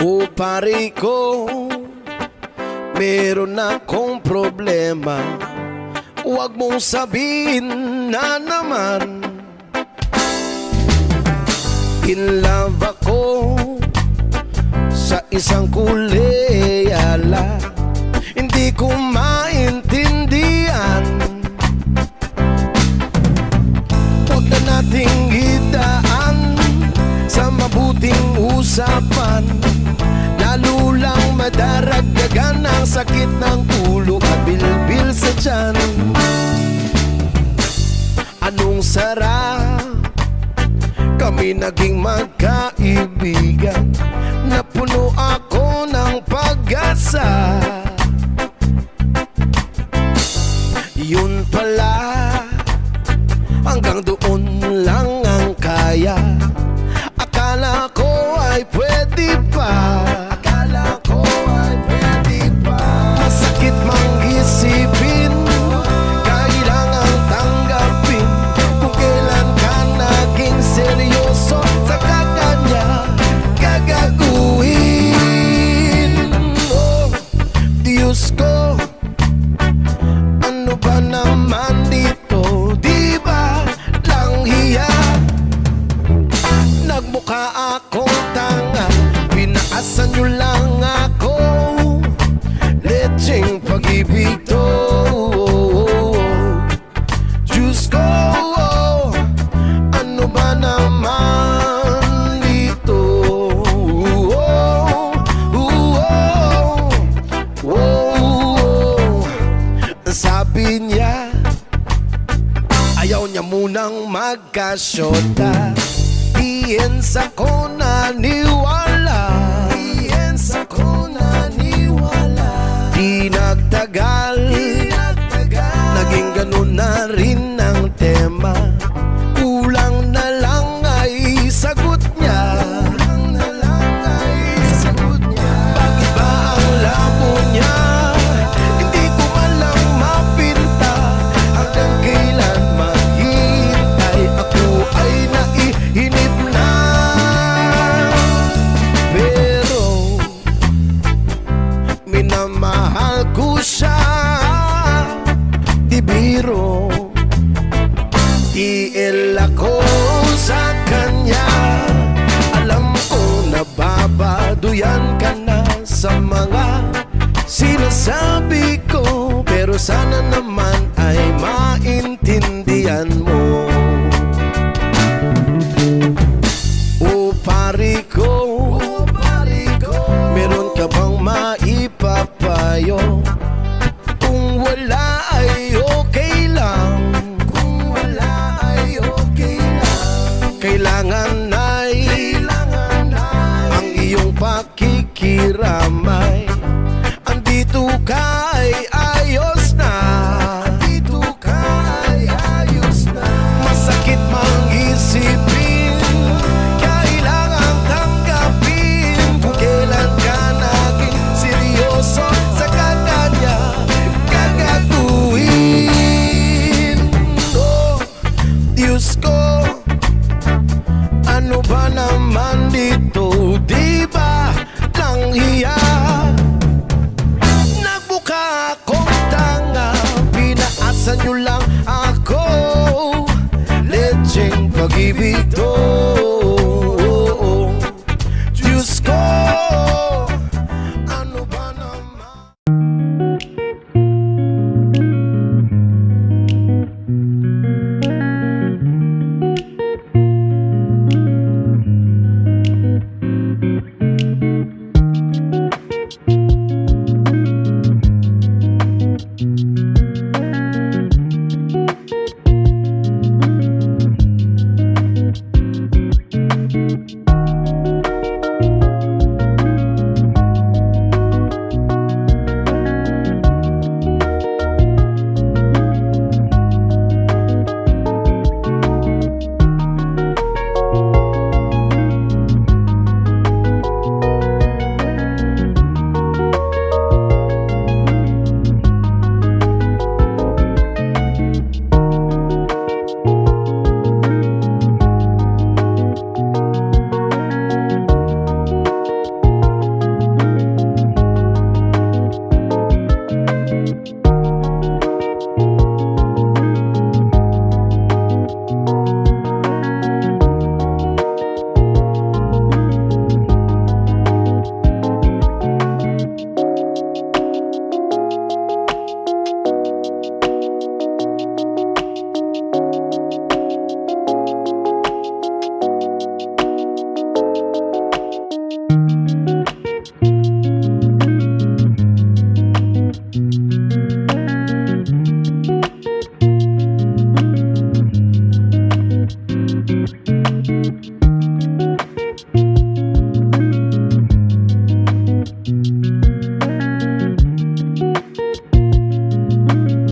O pare ko, meron akong problema. Huwag mong sabihin na naman in love ako sa isang kuleyala. Hindi ko maintindihan. Huwag na nating idaan sa mabuting usapan, lalo lang madaragdagan ang sakit ng ulo at bilbil sa tiyan. Anong sarap kami naging magkaibigan, napuno ako ng pag-asa. Yun pala, hanggang doon lang ang kaya. Akala ko ay pwede pa, akala ko ay pwede pa. Masakit mang isipin, kailangang tanggapin kung kailan ka naging seryoso sa kanya gagaguhin. Oh, Diyos ko, ano ba naman dito? Di ba lang hiya? Nagmukha akong tanga, pinaasan nyo lang ako. Lecheng pag-ibig to. Diyos ko, ano ba naman dito? Sabi niya, ayaw niya munang magkasyota. Iyensa ko naniwala, iyensa ko naniwala. Di nagtagal, naging ganun na rin ang tema. Kulang na lang ay sagot niya, kulang na lang ay sagot niya. Bakit ba ang labo niya? Hindi ko malang mapinta. Hanggang kailan maghihintay? Ako ay naiinip na. Pero minamahal ko siya, di biro. Tiil ako sa kanya. Alam ko nababaduyan ka na sa mga sinasabi ko, pero sana naman ay maintindihan mo. O pare ko, meron ka bang maipapayo? Kung wala ay okay lang, kung wala ay okay lang. Kailangan ay ang iyong pakikiramay.